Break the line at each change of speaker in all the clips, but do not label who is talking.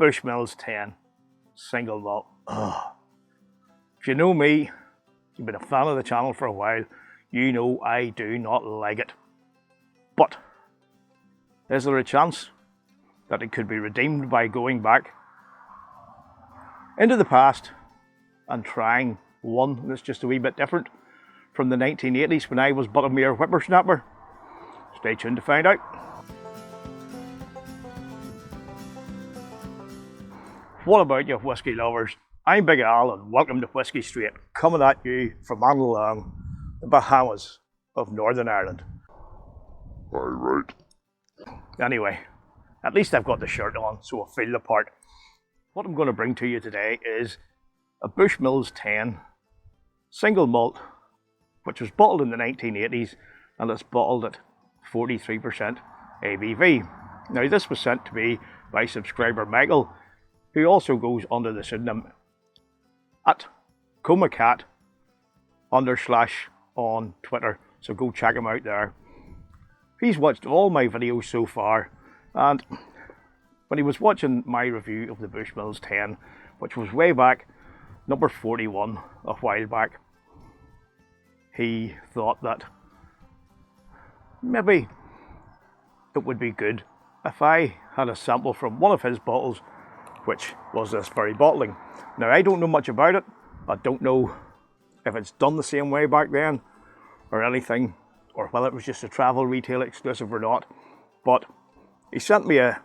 Bushmills 10 single malt. If you know me, you've been a fan of the channel for a while, you know I do not like it. But is there a chance that it could be redeemed by going back into the past and trying one that's just a wee bit different from the 1980s when I was but a mere whippersnapper? Stay tuned to find out. What about you whiskey lovers? I'm Big Al and welcome to Whiskey Straight, coming at you from along the Bahamas of Northern Ireland.
Aye, right.
Anyway, at least I've got the shirt on, so I feel the part. What I'm going to bring to you today is a Bushmills 10 single malt, which was bottled in the 1980s, and it's bottled at 43% ABV. Now, this was sent to me by subscriber Michael, who also goes under the pseudonym at comacat / on Twitter, so go check him out there. He's watched all my videos so far, and when he was watching my review of the Bushmills 10, which was way back, number 41, a while back, he thought that maybe it would be good if I had a sample from one of his bottles, which was this very bottling. Now, I don't know much about it. I don't know if it's done the same way back then or anything, or whether it was just a travel retail exclusive or not. But he sent me a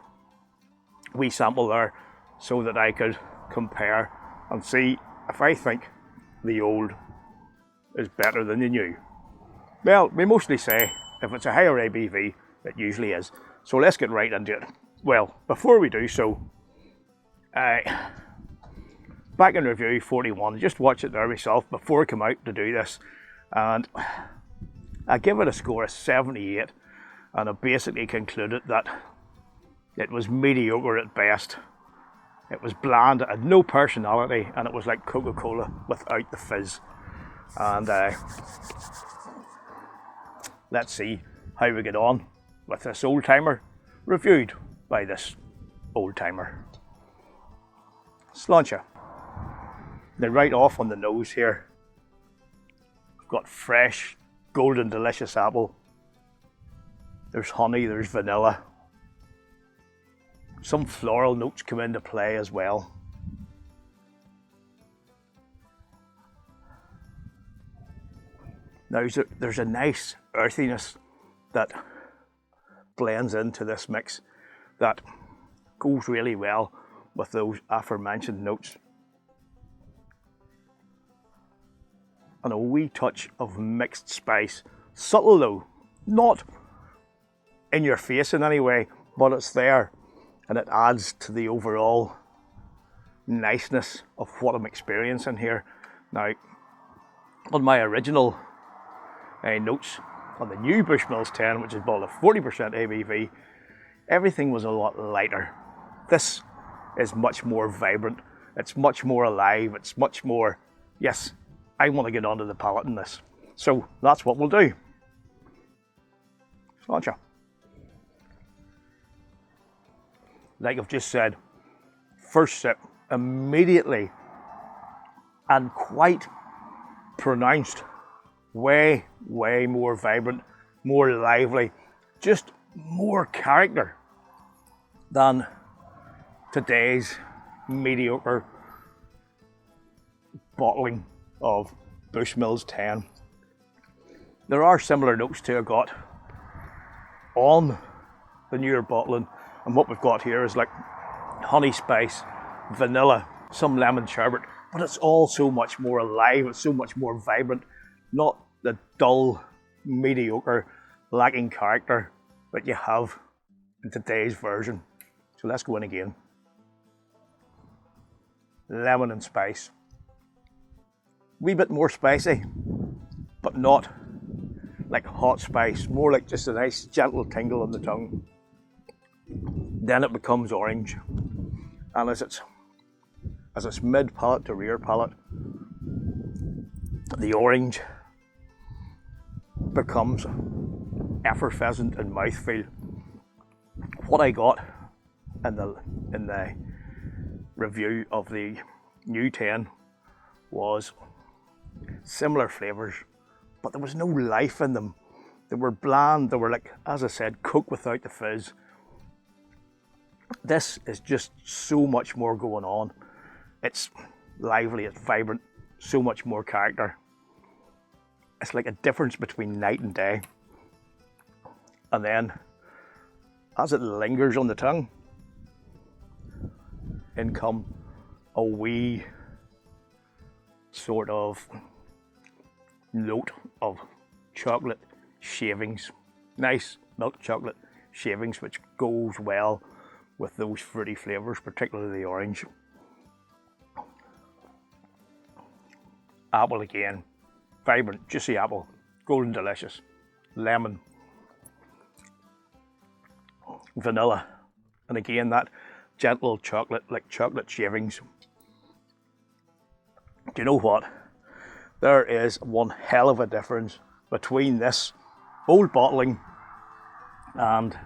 wee sample there so that I could compare and see if I think the old is better than the new. Well, we mostly say if it's a higher ABV, it usually is. So let's get right into it. Well, before we do so, back in review 41, just watch it there myself before I come out to do this, and I give it a score of 78, and I basically concluded that it was mediocre at best. It was bland, it had no personality, and it was like Coca-Cola without the fizz. And let's see how we get on with this old timer, reviewed by this old timer. Sláinte. They're right off on the nose here. We've got fresh, golden, delicious apple. There's honey, there's vanilla. Some floral notes come into play as well. Now, there's a nice earthiness that blends into this mix that goes really well with those aforementioned notes. And a wee touch of mixed spice. Subtle though, not in your face in any way, but it's there, and it adds to the overall niceness of what I'm experiencing here. Now, on my original notes on the new Bushmills 10, which is bottled at 40% ABV, everything was a lot lighter. This is much more vibrant, it's much more alive, it's much more, yes, I want to get onto the palate in this. So that's what we'll do. Sláinte. Like I've just said, first sip, immediately and quite pronounced, way more vibrant, more lively, just more character than today's mediocre bottling of Bushmills 10. There are similar notes to I got on the newer bottling, and what we've got here is like honey spice, vanilla, some lemon sherbet, but it's all so much more alive, it's so much more vibrant, not the dull, mediocre, lacking character that you have in today's version. So let's go in again. Lemon and spice. Wee bit more spicy, but not like hot spice, more like just a nice gentle tingle on the tongue. Then it becomes orange, and as it's mid palate to rear palate, the orange becomes effervescent in mouthfeel. What I got in the review of the new 10 was similar flavours, but there was no life in them. They were bland, they were like, as I said, Coke without the fizz. This is just so much more going on. It's lively, it's vibrant, so much more character. It's like a difference between night and day. And then, as it lingers on the tongue, in come a wee sort of note of chocolate shavings. Nice milk chocolate shavings, which goes well with those fruity flavours, particularly the orange. Apple again, vibrant, juicy apple, golden delicious, lemon, vanilla, and again that gentle chocolate, like chocolate shavings. Do you know what? There is one hell of a difference between this old bottling and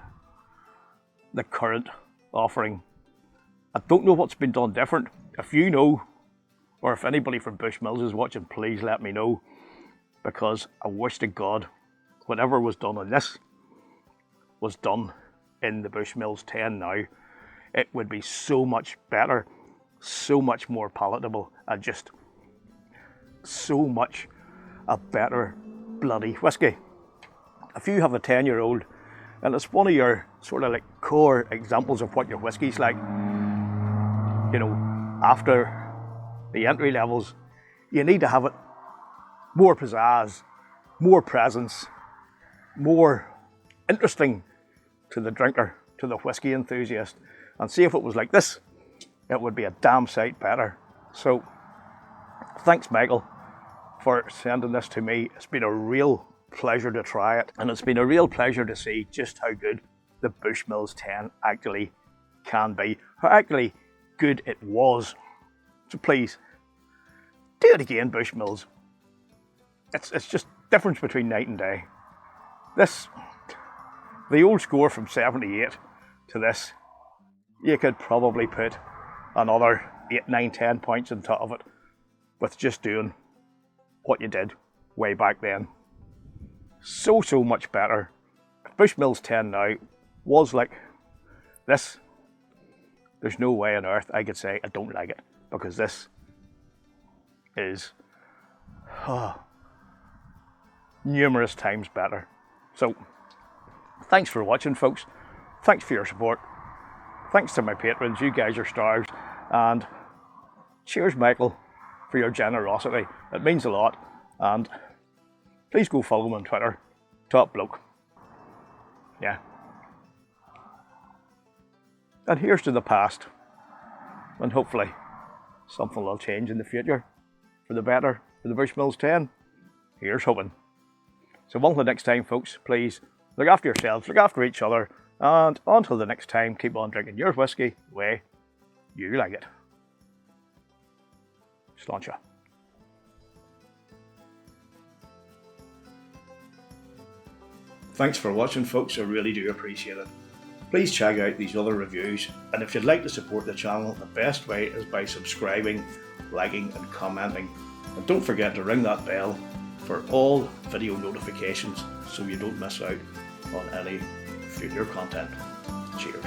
the current offering. I don't know what's been done different. If you know, or if anybody from Bushmills is watching, please let me know, because I wish to God whatever was done on this was done in the Bushmills 10 now. It would be so much better, so much more palatable, and just so much a better bloody whiskey. If you have a 10-year-old and it's one of your sort of like core examples of what your whiskey's like, you know, after the entry levels, you need to have it more pizzazz, more presence, more interesting to the drinker, to the whiskey enthusiast. And see, if it was like this, it would be a damn sight better. So thanks, Michael, for sending this to me. It's been a real pleasure to try it, and it's been a real pleasure to see just how good the Bushmills 10 actually can be, how actually good it was. So please, do it again, Bushmills. It's just difference between night and day. This, the old score from 78 to this, you could probably put another 8, 9, 10 points on top of it with just doing what you did way back then. So much better. If Bushmills 10 now was like this, there's no way on earth I could say I don't like it, because this is numerous times better. So thanks for watching, folks. Thanks for your support. Thanks to my patrons, you guys are stars. And cheers, Michael, for your generosity. It means a lot. And please go follow him on Twitter. Top bloke. Yeah. And here's to the past. And hopefully something will change in the future for the better for the Bushmills 10. Here's hoping. So until the next time, folks, please look after yourselves, look after each other, and until the next time, keep on drinking your whiskey the way you like it. Sláinte. Thanks for watching, folks. I really do appreciate it. Please check out these other reviews, and if you'd like to support the channel, the best way is by subscribing, liking and commenting. And don't forget to ring that bell for all video notifications so you don't miss out on any future content. Cheers.